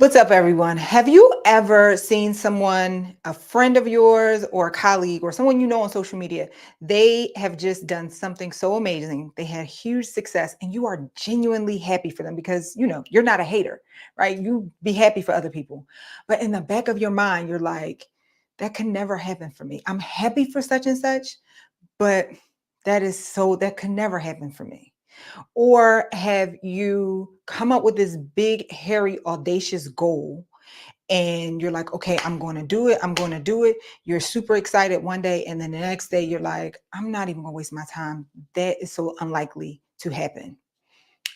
What's up, everyone? Have you ever seen someone, a friend of yours or a colleague or someone you know on social media? They have just done something so amazing. They had huge success and you are genuinely happy for them because, you're not a hater, right? You be happy for other people. But in the back of your mind, you're like, that can never happen for me. I'm happy for such and such, but that can never happen for me. Or have you come up with this big, hairy, audacious goal and you're like, okay, I'm going to do it. I'm going to do it. You're super excited one day. And then the next day, you're like, I'm not even going to waste my time. That is so unlikely to happen.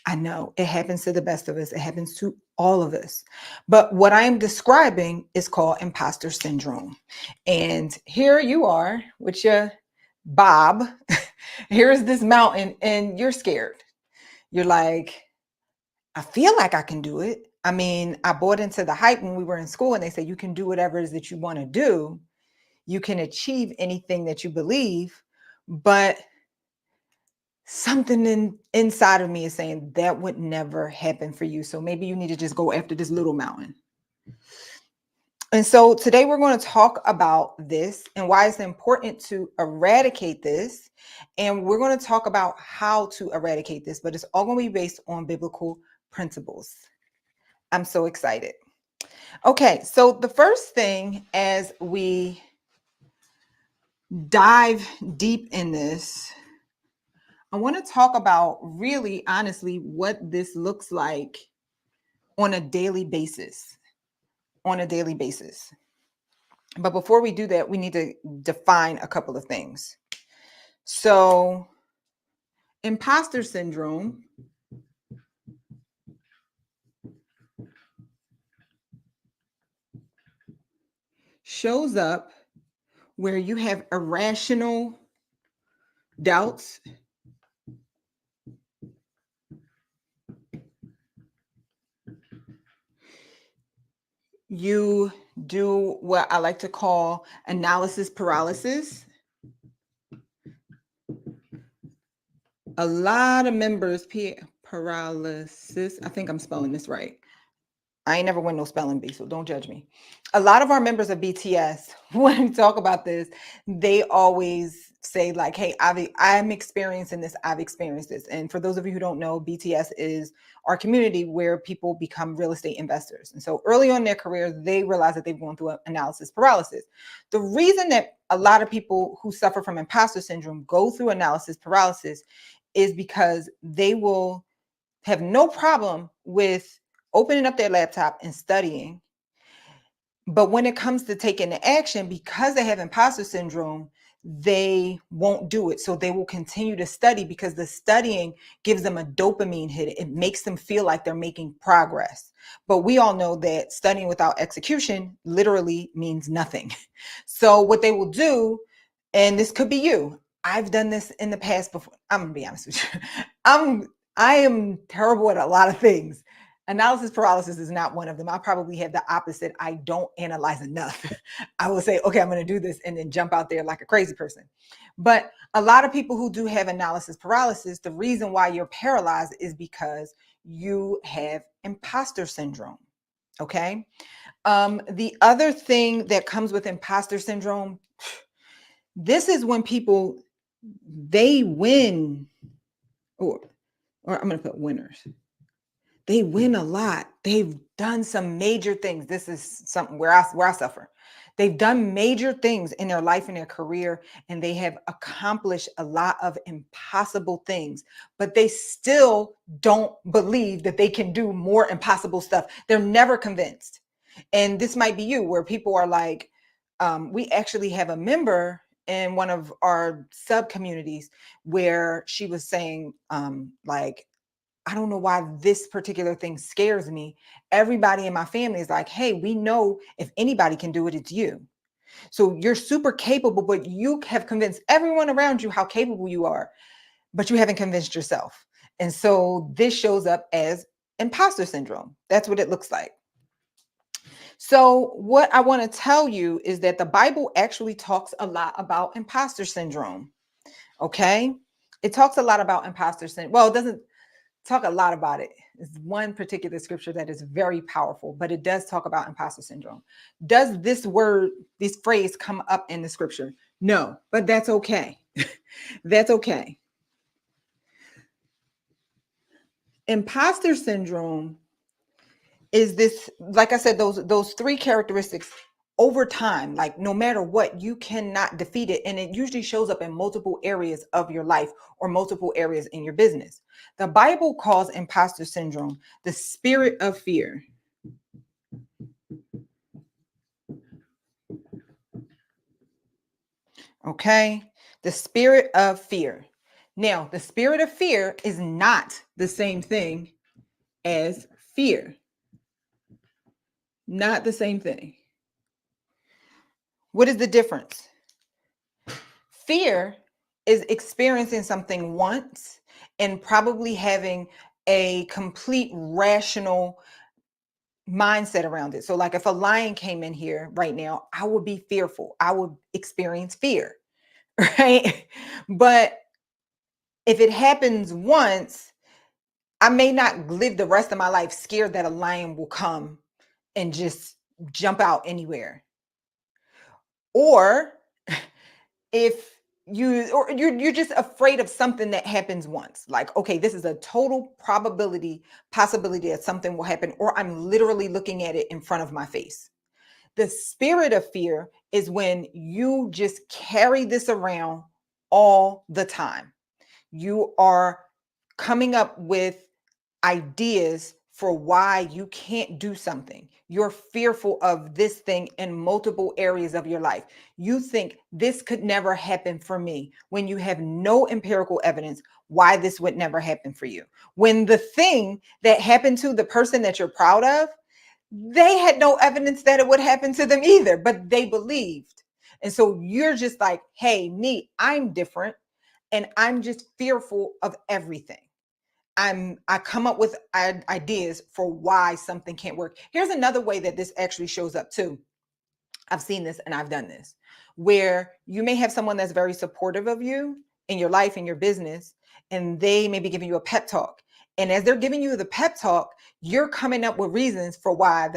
I know it happens to the best of us. It happens to all of us. But what I am describing is called imposter syndrome. And here you are with your Bob. Here's this mountain, and you're scared. You're like, I feel like I can do it. I mean, I bought into the hype when we were in school and they say you can do whatever it is that you want to do. You can achieve anything that you believe, but something inside of me is saying that would never happen for you. So maybe you need to just go after this little mountain. And so today we're going to talk about this and why it's important to eradicate this. And we're going to talk about how to eradicate this, but it's all going to be based on biblical principles. I'm so excited. Okay, so the first thing as we dive deep in this, I want to talk about really honestly what this looks like on a daily basis. On a daily basis. But before we do that, we need to define a couple of things. So, imposter syndrome shows up where you have irrational doubts, you do what I like to call analysis paralysis. A lot of members, paralysis, I think I'm spelling this right. I ain't never win no spelling bee, so don't judge me. A lot of our members of BTS, when we talk about this, they always say like, hey, I'm experiencing this, I've experienced this. And for those of you who don't know, BTS is our community where people become real estate investors. And so early on in their career, they realize that they've gone through analysis paralysis. The reason that a lot of people who suffer from imposter syndrome go through analysis paralysis is because they will have no problem with opening up their laptop and studying. But when it comes to taking the action, because they have imposter syndrome, they won't do it. So they will continue to study because the studying gives them a dopamine hit. It makes them feel like they're making progress. But we all know that studying without execution literally means nothing. So what they will do, and this could be you, I've done this in the past before. I'm gonna be honest with you. I am terrible at a lot of things. Analysis paralysis is not one of them. I probably have the opposite. I don't analyze enough. I will say, okay, I'm going to do this and then jump out there like a crazy person. But a lot of people who do have analysis paralysis, the reason why you're paralyzed is because you have imposter syndrome. Okay. The other thing that comes with imposter syndrome, this is when people, they win, or I'm going to put winners. They win a lot. They've done some major things. This is something where I suffer. They've done major things in their life and their career, and they have accomplished a lot of impossible things, but they still don't believe that they can do more impossible stuff. They're never convinced. And this might be you, where people are like, we actually have a member in one of our sub communities where she was saying, like, I don't know why this particular thing scares me. Everybody in my family is like, hey, we know if anybody can do it, it's you. So you're super capable, but you have convinced everyone around you how capable you are, but you haven't convinced yourself. And so this shows up as imposter syndrome. That's what it looks like. So what I want to tell you is that the Bible actually talks a lot about imposter syndrome. Okay. It talks a lot about imposter syndrome. Well, it doesn't talk a lot about it. It's one particular scripture that is very powerful, but it does talk about imposter syndrome. Does this phrase come up in the scripture? No, but that's okay. That's okay. Imposter syndrome is this, like I said, those three characteristics over time, like no matter what, you cannot defeat it. And it usually shows up in multiple areas of your life or multiple areas in your business. The Bible calls imposter syndrome the spirit of fear. Okay, the spirit of fear. Now, the spirit of fear is not the same thing as fear. Not the same thing. What is the difference? Fear is experiencing something once and probably having a complete rational mindset around it. So, like if a lion came in here right now, I would be fearful. I would experience fear, right? But if it happens once, I may not live the rest of my life scared that a lion will come and just jump out anywhere. Or if you're just afraid of something that happens once, like, okay, this is a total possibility that something will happen, or I'm literally looking at it in front of my face. The spirit of fear is when you just carry this around all the time. You are coming up with ideas for why you can't do something. You're fearful of this thing in multiple areas of your life. You think this could never happen for me when you have no empirical evidence why this would never happen for you. When the thing that happened to the person that you're proud of, they had no evidence that it would happen to them either, but they believed. And so you're just like, hey, I'm different and I'm just fearful of everything. I come up with ideas for why something can't work. Here's another way that this actually shows up too. I've seen this and I've done this, where you may have someone that's very supportive of you in your life, in your business, and they may be giving you a pep talk. And as they're giving you the pep talk, you're coming up with reasons for why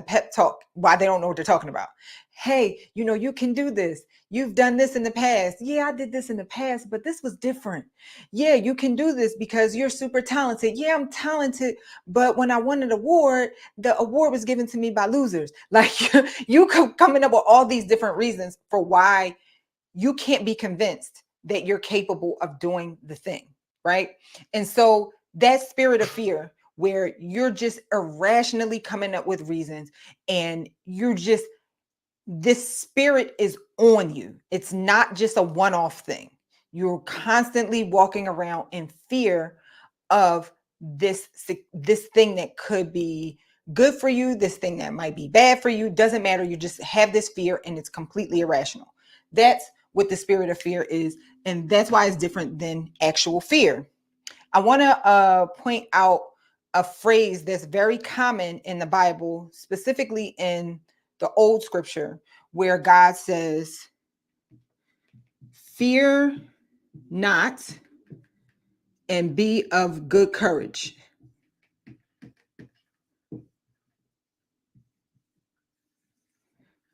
why they don't know what they're talking about. Hey, you can do this. You've done this in the past. Yeah, I did this in the past, but this was different. Yeah, you can do this because you're super talented. Yeah, I'm talented, but when I won an award, the award was given to me by losers. Like you coming up with all these different reasons for why you can't be convinced that you're capable of doing the thing, right? And so that spirit of fear, where you're just irrationally coming up with reasons and this spirit is on you. It's not just a one-off thing. You're constantly walking around in fear of this thing that could be good for you, this thing that might be bad for you. Doesn't matter. You just have this fear and it's completely irrational. That's what the spirit of fear is. And that's why it's different than actual fear. I want to point out a phrase that's very common in the Bible, specifically in the old scripture, where God says, fear not and be of good courage.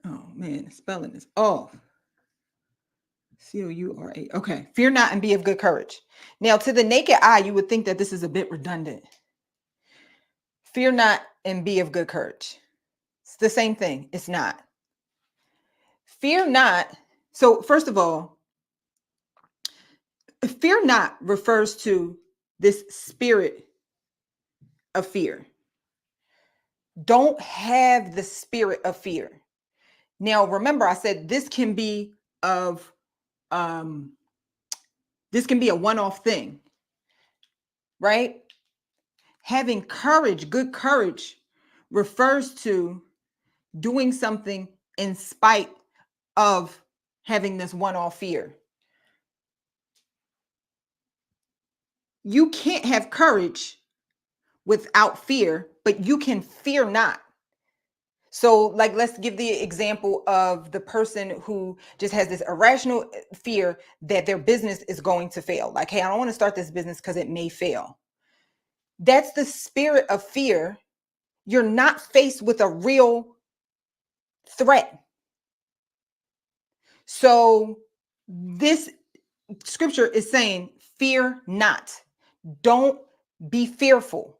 Oh man, the spelling is off. C-O-U-R-A. Okay. Fear not and be of good courage. Now, to the naked eye, you would think that this is a bit redundant. Fear not and be of good courage. It's the same thing. It's not. Fear not. So, first of all, fear not refers to this spirit of fear. Don't have the spirit of fear. Now, remember, I said this can be a one-off thing, right? Having courage, good courage, refers to doing something in spite of having this one-off fear. You can't have courage without fear, but you can fear not. So, like, let's give the example of the person who just has this irrational fear that their business is going to fail. Like, hey, I don't want to start this business because it may fail. That's the spirit of fear. You're not faced with a real threat. So this scripture is saying, fear not. Don't be fearful.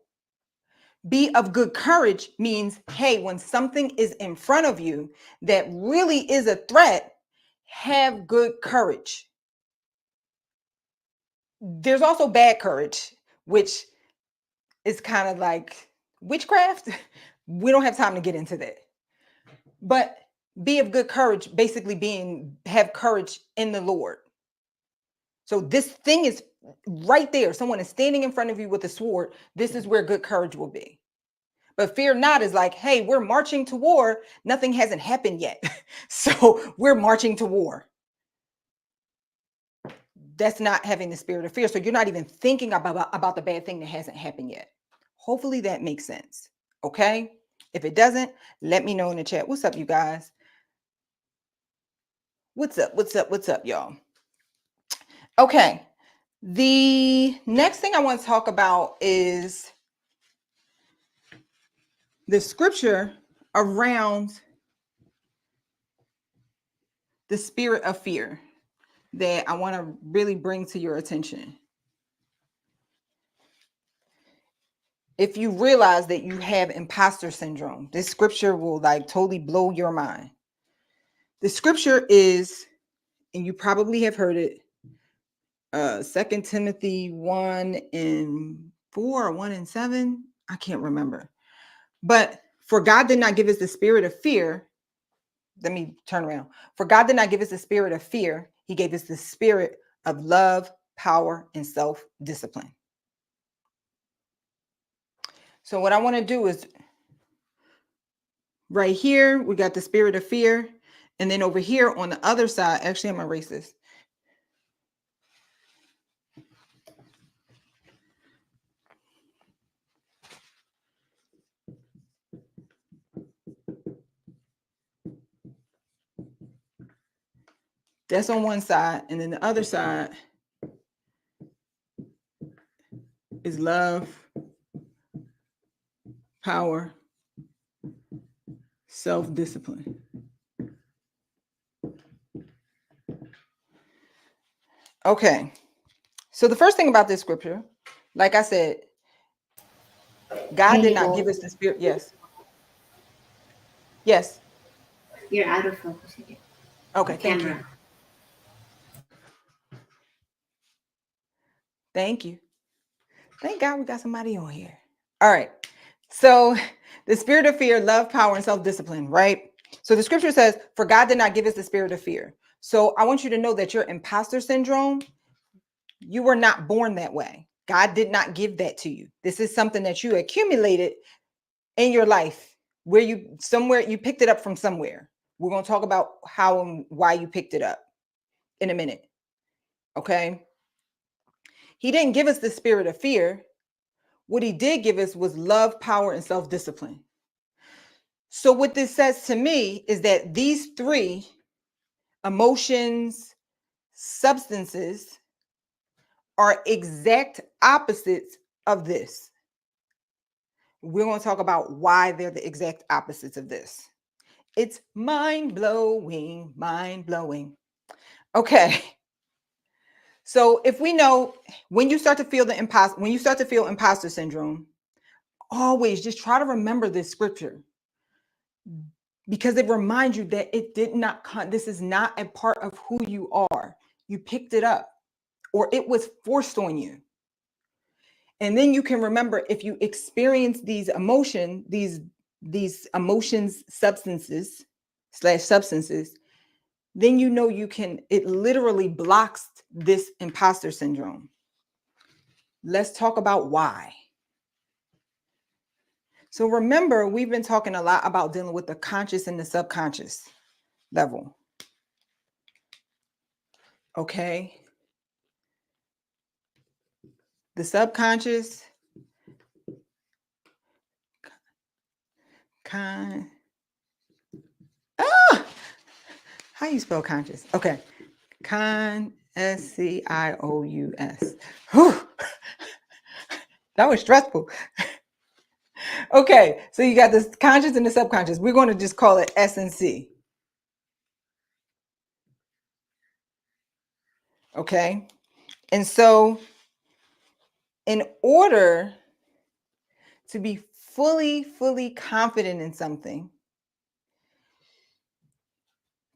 Be of good courage means, hey, when something is in front of you that really is a threat, have good courage. There's also bad courage, which is kind of like witchcraft. We don't have time to get into that. But be of good courage, basically have courage in the Lord. So this thing is right there. Someone is standing in front of you with a sword. This is where good courage will be. But fear not is like, hey, we're marching to war. Nothing hasn't happened yet. So we're marching to war. That's not having the spirit of fear. So you're not even thinking about the bad thing that hasn't happened yet. Hopefully that makes sense. Okay. If it doesn't, let me know in the chat. What's up, you guys? What's up? What's up? What's up, y'all? Okay. The next thing I want to talk about is the scripture around the spirit of fear that I want to really bring to your attention. If you realize that you have imposter syndrome, this scripture will like totally blow your mind. The scripture is, and you probably have heard it, 2 Timothy 1:4 or 1:7. I can't remember. But for God did not give us the spirit of fear. Let me turn around. For God did not give us the spirit of fear. He gave us the spirit of love, power, and self-discipline. So what I want to do is right here, we got the spirit of fear. And then over here on the other side, actually, I'm going to erase this. That's on one side. And then the other side is love, power, self-discipline. Okay. So the first thing about this scripture, like I said, God did not give us the spirit. Yes. Yes. You're out of focus again. Okay. Thank you. Thank you. Thank God we got somebody on here. All right. So the spirit of fear, love, power, and self-discipline, right? So the scripture says, for God did not give us the spirit of fear. So I want you to know that your imposter syndrome, you were not born that way. God did not give that to you. This is something that you accumulated in your life where you picked it up from somewhere. We're going to talk about how and why you picked it up in a minute. Okay. He didn't give us the spirit of fear. What he did give us was love, power, and self-discipline. So what this says to me is that these three emotions, substances are exact opposites of this. We're going to talk about why they're the exact opposites of this. It's mind-blowing, mind-blowing. Okay. So if we know when you start to feel imposter syndrome, always just try to remember this scripture because it reminds you that this is not a part of who you are. You picked it up or it was forced on you. And then you can remember if you experience these emotions, substances, then you know it literally blocks this imposter syndrome. Let's talk about why. So remember, we've been talking a lot about dealing with the conscious and the subconscious level. Okay. The subconscious, how you spell conscious? Okay. SCIOUS. That was stressful. Okay, so you got this conscious and the subconscious. We're going to just call it S and C. Okay, and so in order to be fully confident in something,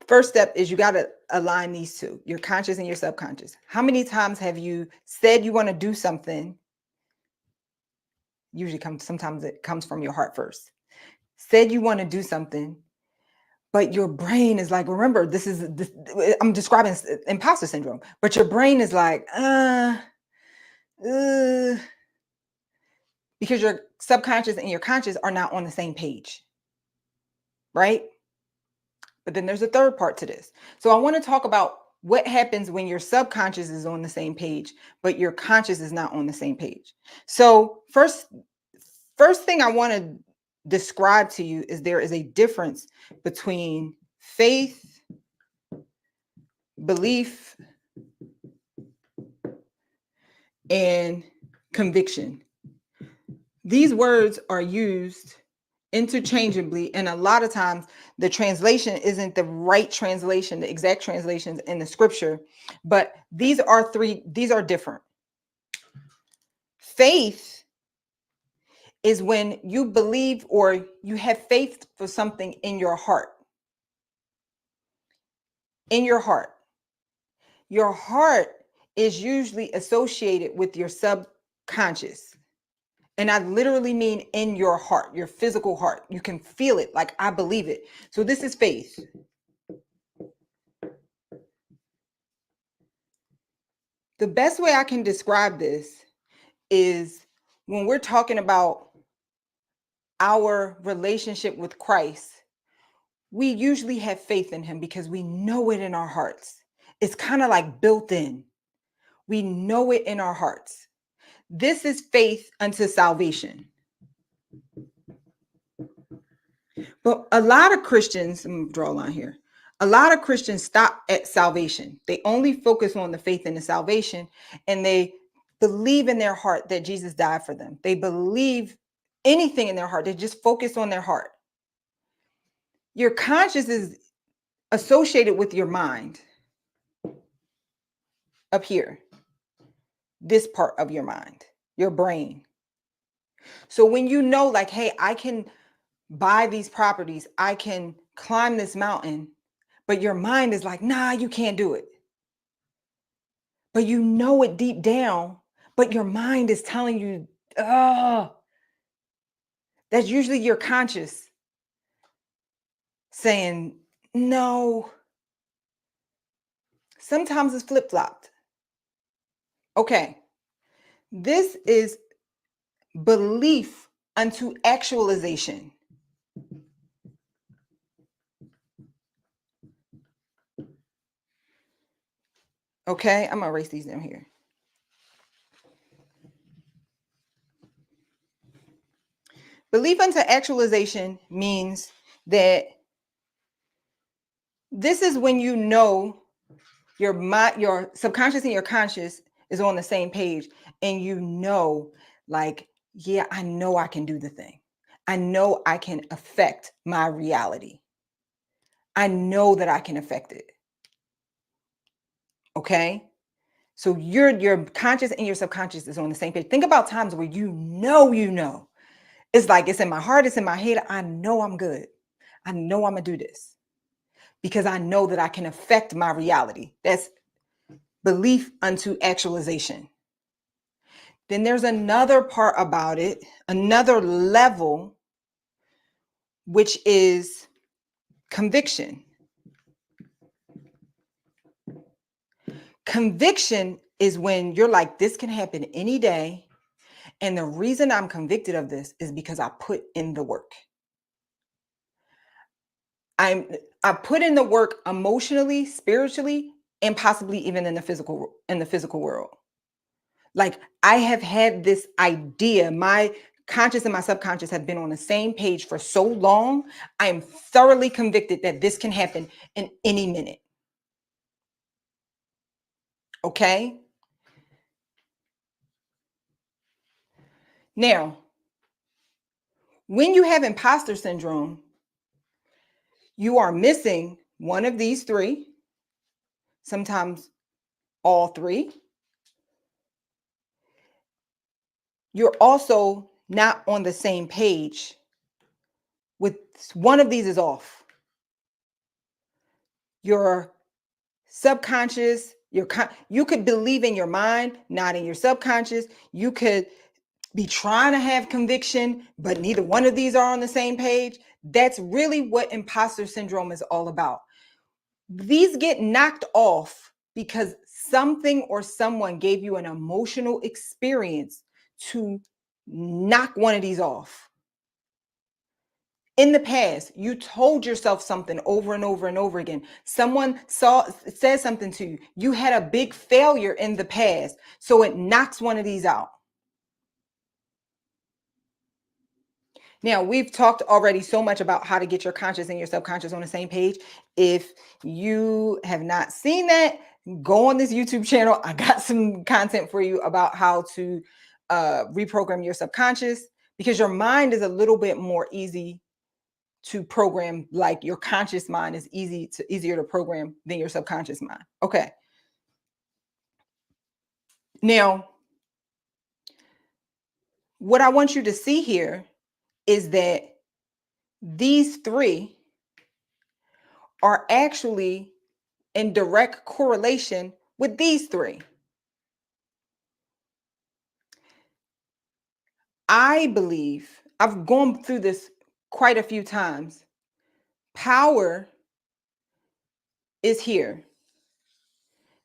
first step is you got to align these two, your conscious and your subconscious. How many times have you said you want to do something? Usually sometimes it comes from your heart first. Said you want to do something, but your brain is like, remember, I'm describing imposter syndrome, but your brain is like, because your subconscious and your conscious are not on the same page, right? But then there's a third part to this. So I want to talk about what happens when your subconscious is on the same page, but your conscious is not on the same page. So first thing I want to describe to you is there is a difference between faith, belief, and conviction. These words are used interchangeably, and a lot of times the translation isn't the right translation, the exact translations in the scripture, but these are different. Faith is when you believe or you have faith for something in your heart. In your heart. Your heart is usually associated with your subconscious. And I literally mean in your heart, your physical heart. You can feel it, like I believe it. So this is faith. The best way I can describe this is when we're talking about our relationship with Christ, we usually have faith in him because we know it in our hearts. It's kind of like built in. We know it in our hearts. This is faith unto salvation. But a lot of Christians, I'm gonna draw a line here. A lot of Christians stop at salvation. They only focus on the faith and the salvation, and they believe in their heart that Jesus died for them. They believe anything in their heart. They just focus on their heart. Your conscience is associated with your mind up here, this part of your mind, your brain. So when you know, like, hey, I can buy these properties, I can climb this mountain, but your mind is like, nah, you can't do it. But you know it deep down, but your mind is telling you, oh, that's usually your conscious saying, no. Sometimes it's flip-flopped. Okay, this is belief unto actualization. Okay, I'm gonna erase these down here. Belief unto actualization means that this is when you know your mind, your subconscious and your conscious is on the same page, and you know, like, yeah, I know I can do the thing. I know I can affect my reality. I know that I can affect it. Okay? So your conscious and your subconscious is on the same page. Think about times where you know. It's like it's in my heart, it's in my head. I know I'm good. I know I'm gonna do this because I know that I can affect my reality. That's belief unto actualization. Then there's another part about it, another level, which is conviction. Conviction is when you're like, this can happen any day. And the reason I'm convicted of this is because I put in the work. I put in the work emotionally, spiritually, and possibly even in the physical world. Like I have had this idea, my conscious and my subconscious have been on the same page for so long. I am thoroughly convicted that this can happen in any minute. Okay? Now, when you have imposter syndrome, you are missing one of these three, sometimes all three. You're also not on the same page with one of these is off. Your subconscious, you could believe in your mind, not in your subconscious. You could be trying to have conviction, but neither one of these are on the same page. That's really what imposter syndrome is all about. These get knocked off because something or someone gave you an emotional experience to knock one of these off. In the past, you told yourself something over and over and over again. Someone said something to you. You had a big failure in the past, so it knocks one of these out. Now, we've talked already so much about how to get your conscious and your subconscious on the same page. If you have not seen that, go on this YouTube channel. I got some content for you about how to reprogram your subconscious, because your mind is a little bit more easy to program. Like your conscious mind is easier to program than your subconscious mind. Okay. Now, what I want you to see here is that these three are actually in direct correlation with these three. I believe, I've gone through this quite a few times. Power is here.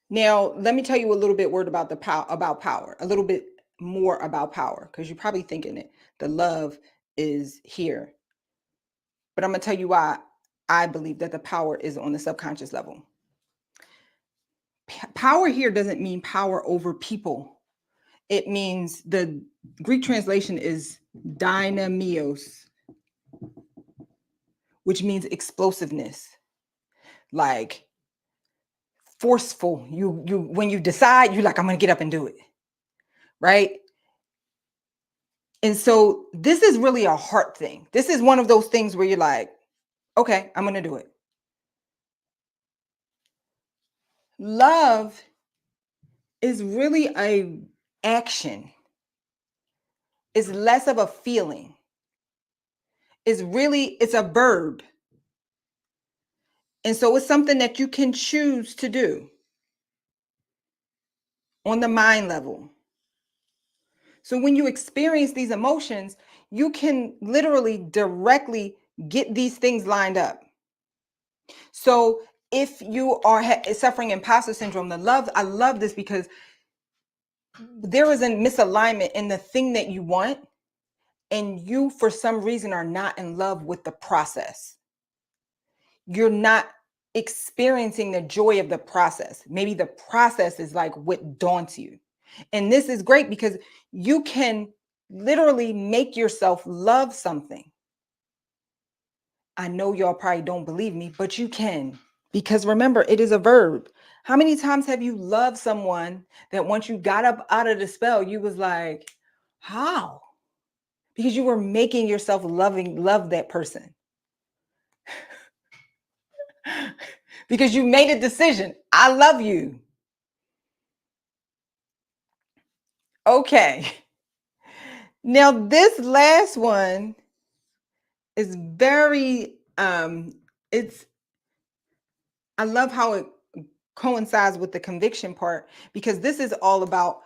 Now, let me tell you a little bit word about power, a little bit more about power, because you're probably thinking it. The love is here. But I'm going to tell you why I believe that the power is on the subconscious level. Power here doesn't mean power over people. It means, the Greek translation is dynamios, which means explosiveness, like forceful. You when you decide, you're like, I'm going to get up and do it. Right? And so this is really a heart thing. This is one of those things where you're like, okay, I'm going to do it. Love is really a action. It's less of a feeling. It's a verb. And so it's something that you can choose to do on the mind level. So when you experience these emotions, you can literally directly get these things lined up. So if you are suffering imposter syndrome, I love this, because there is a misalignment in the thing that you want, and you, for some reason, are not in love with the process. You're not experiencing the joy of the process. Maybe the process is like what daunts you. And this is great, because you can literally make yourself love something. I know y'all probably don't believe me, but you can, because remember, it is a verb. How many times have you loved someone that once you got up out of the spell, you was like, how? Because you were making yourself love that person. Because you made a decision. I love you. Okay. Now, this last one is very, I love how it coincides with the conviction part, because this is all about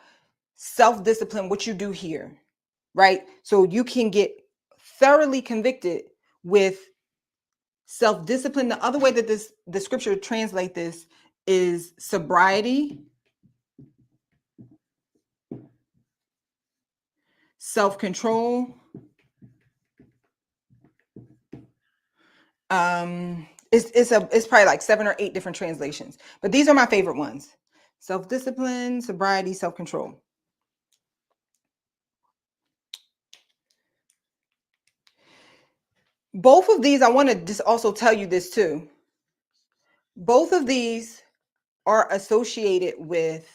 self-discipline, what you do here, right? So you can get thoroughly convicted with self-discipline. The other way that the scripture translate this is sobriety, self-control. It's probably like 7 or 8 different translations, but these are my favorite ones: self-discipline, sobriety, self-control. Both of these, I want to just also tell you this too. Both of these are associated with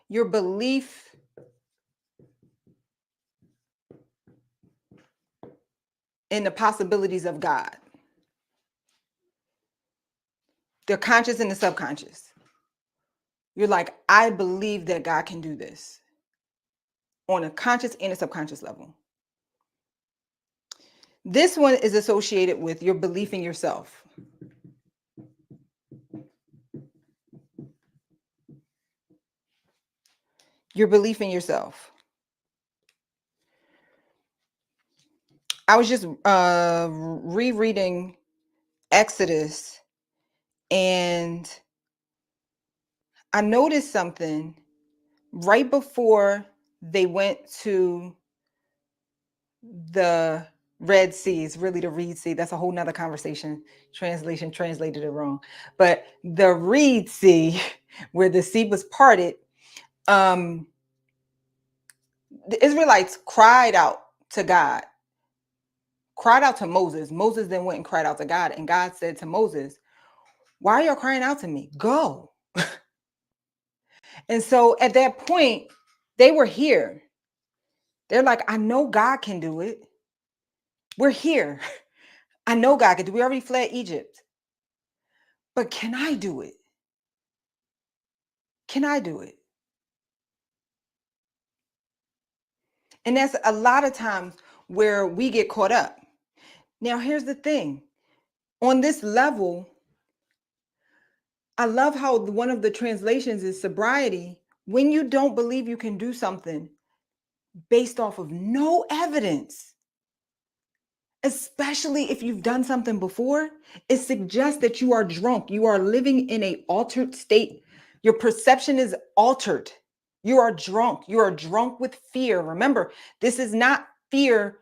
your belief in the possibilities of God. The conscious and the subconscious. You're like, I believe that God can do this on a conscious and a subconscious level. This one is associated with your belief in yourself. Your belief in yourself. I was just rereading Exodus, and I noticed something right before they went to the Red Sea. Is really the Reed Sea. That's a whole nother conversation. Translation translated it wrong. But the Reed Sea, where the sea was parted, the Israelites cried out to God, cried out to Moses. Moses then went and cried out to God. And God said to Moses, why are you crying out to me? Go. And so at that point, they were here. They're like, I know God can do it. We're here. I know God can do it. We already fled Egypt. But can I do it? Can I do it? And that's a lot of times where we get caught up. Now, here's the thing. On this level, I love how one of the translations is sobriety. When you don't believe you can do something based off of no evidence, especially if you've done something before, it suggests that you are drunk. You are living in an altered state. Your perception is altered. You are drunk. You are drunk with fear. Remember, this is not fear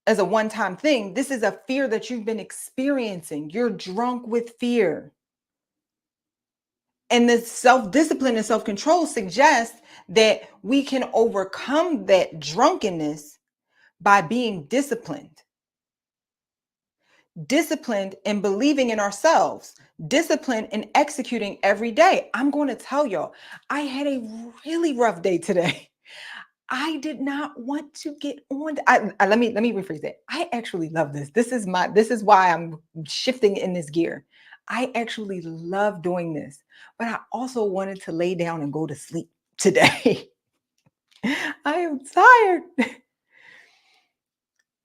as a one-time thing. This is a fear that you've been experiencing. You're drunk with fear. And this self-discipline and self-control suggests that we can overcome that drunkenness by being disciplined. Disciplined in believing in ourselves, disciplined in executing every day. I'm going to tell y'all, I had a really rough day today. I did not want to get on. Let me rephrase that. I actually love this. This is why I'm shifting in this gear. I actually love doing this, but I also wanted to lay down and go to sleep today. I am tired.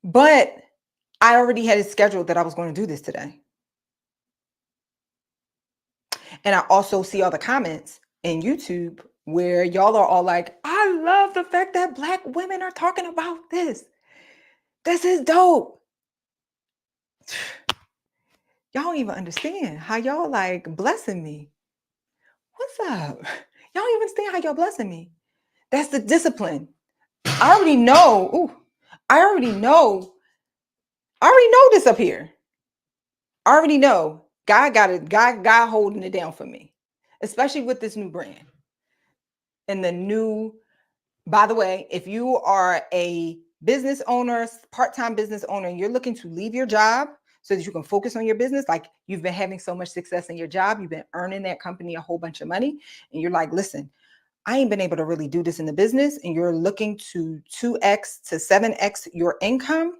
But I already had it scheduled that I was going to do this today. And I also see all the comments in YouTube where y'all are all like, I love the fact that Black women are talking about this. This is dope. Y'all don't even understand how y'all like blessing me. What's up? Y'all don't even understand how y'all blessing me. That's the discipline. I already know. I already know this up here. I already know. God got it. God holding it down for me, especially with this new brand and the new. By the way, if you are a business owner, part-time business owner, and you're looking to leave your job so that you can focus on your business, like you've been having so much success in your job, you've been earning that company a whole bunch of money, and you're like, listen, I ain't been able to really do this in the business, and you're looking to 2x to 7x your income,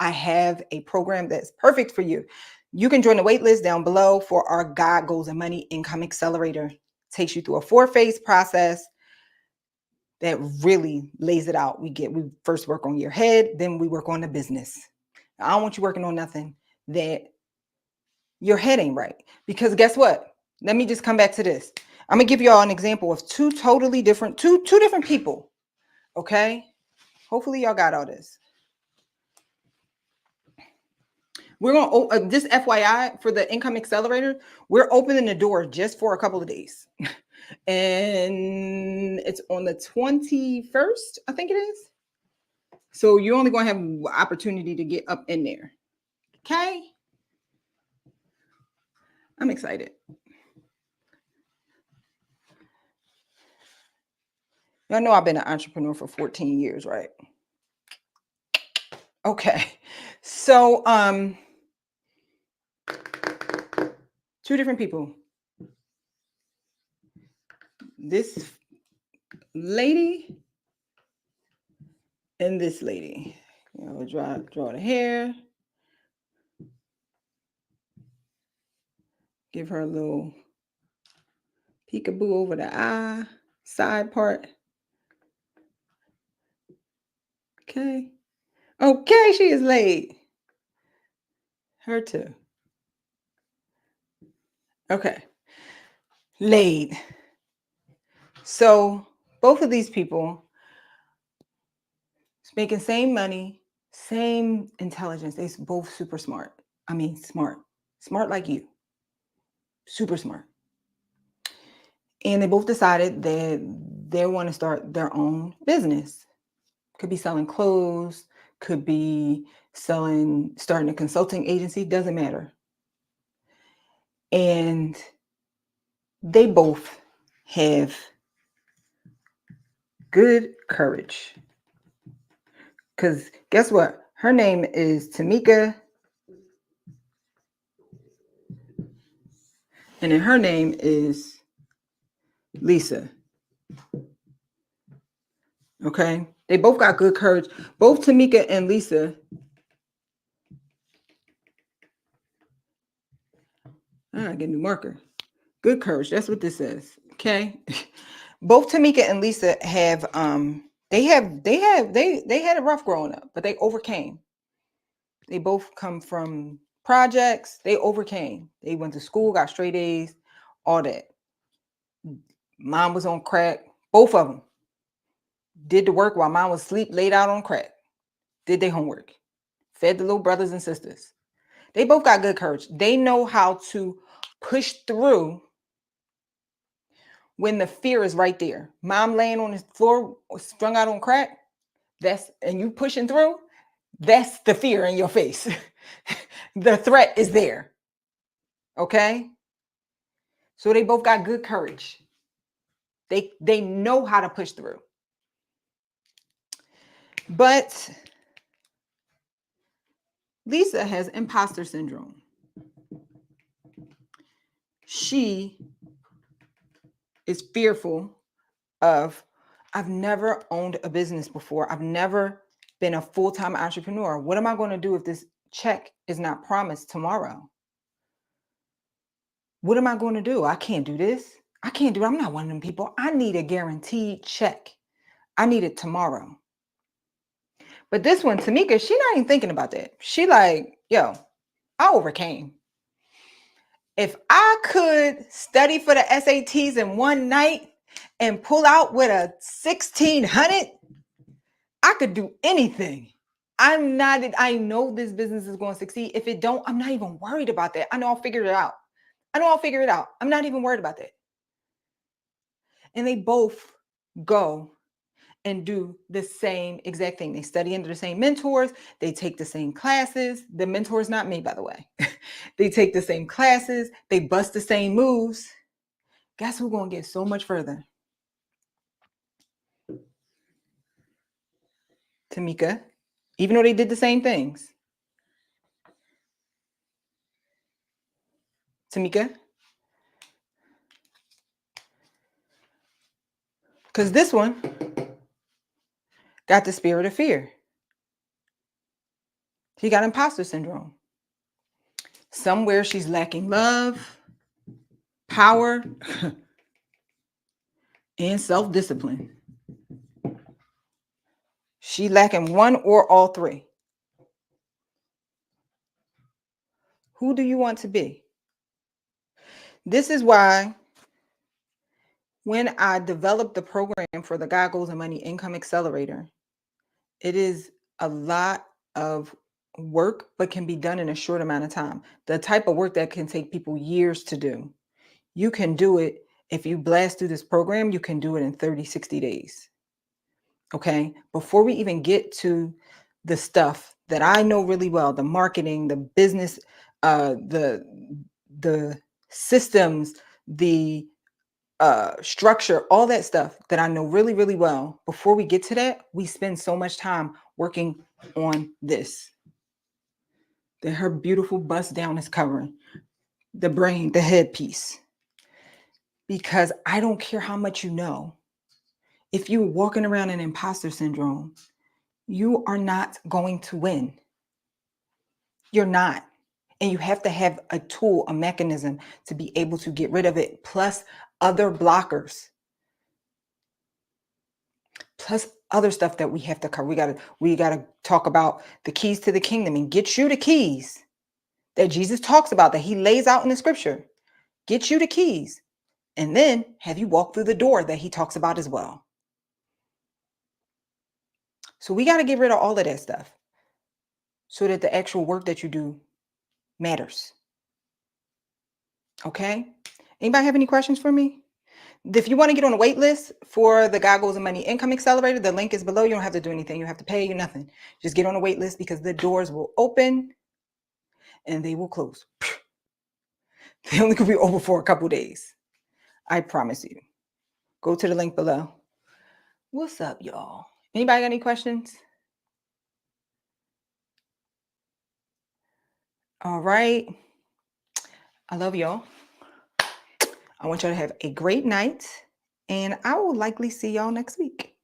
I have a program that's perfect for you. You can join the wait list down below for our God Goals and Money Income Accelerator. It takes you through a 4-phase process that really lays it out. We first work on your head, then we work on the business. I don't want you working on nothing that your head ain't right. Because guess what? Let me just come back to this. I'm gonna give y'all an example of two different people. Okay. Hopefully y'all got all this. We're gonna just FYI for the income accelerator, we're opening the door just for a couple of days. And it's on the 21st, I think it is. So you're only going to have opportunity to get up in there. Okay. I'm excited. Y'all know I've been an entrepreneur for 14 years, right? Okay. So, two different people. This lady and this lady. Draw the hair. Give her a little peekaboo over the eye, side part. Okay. Okay, she is laid. Her too. Okay. Laid. So both of these people making same money, same intelligence. They both super smart. I mean, smart. Smart like you. Super smart. And they both decided that they want to start their own business. Could be selling clothes, could be starting a consulting agency, doesn't matter. And they both have good courage. Because guess what? Her name is Tamika. And then her name is Lisa. Okay. They both got good courage. Both Tamika and Lisa. I get a new marker. Good courage. That's what this says. Okay. Both Tamika and Lisa have they had it rough growing up, but they overcame. They both come from projects. They overcame. They went to school, got straight A's, all that. Mom was on crack. Both of them did the work while mom was asleep, laid out on crack. Did their homework. Fed the little brothers and sisters. They both got good courage. They know how to push through when the fear is right there. Mom laying on the floor, strung out on crack. And you pushing through. That's the fear in your face. The threat is there. Okay. So they both got good courage. They know how to push through. But Lisa has imposter syndrome. She is fearful of, I've never owned a business before. I've never been a full-time entrepreneur. What am I going to do if this check is not promised tomorrow? What am I going to do? I can't do this. I can't do it. I'm not one of them people. I need a guaranteed check. I need it tomorrow. But this one, Tamika, she's not even thinking about that. She like, yo, I overcame. If I could study for the SATs in one night and pull out with a 1600, I could do anything. I know this business is going to succeed. If it don't, I'm not even worried about that. I know I'll figure it out. I'm not even worried about that. And they both go and do the same exact thing. They study under the same mentors. They take the same classes. The mentor is not me, by the way. They take the same classes. They bust the same moves. Guess who's going to get so much further? Tamika, even though they did the same things. Tamika. Because this one got the spirit of fear. She got imposter syndrome. Somewhere she's lacking love, power, and self-discipline. She lacking one or all three. Who do you want to be? This is why when I developed the program for the God Goals and Money Income Accelerator, it is a lot of work, but can be done in a short amount of time. The type of work that can take people years to do. You can do it if you blast through this program, you can do it in 30, 60 days. Okay. Before we even get to the stuff that I know really well, the marketing, the business, the systems, the structure, all that stuff that I know really, really well. Before we get to that, we spend so much time working on this. That her beautiful bust down is covering the brain, the headpiece. Because I don't care how much you know. If you're walking around in imposter syndrome, You are not going to win. You're not. And you have to have a tool, a mechanism to be able to get rid of it, plus other blockers, plus other stuff that we have to cover. We gotta talk about the keys to the kingdom and get you the keys that Jesus talks about, that he lays out in the scripture. Get you the keys, and then have you walk through the door that he talks about as well. So we got to get rid of all of that stuff so that the actual work that you do matters. Okay? Anybody have any questions for me? If you want to get on a wait list for the Goggles and Money Income Accelerator, the link is below. You don't have to do anything. You have to pay, nothing. Just get on a wait list because the doors will open and they will close. They only could be open for a couple days. I promise you. Go to the link below. What's up, y'all? Anybody got any questions? All right. I love y'all. I want y'all to have a great night, and I will likely see y'all next week.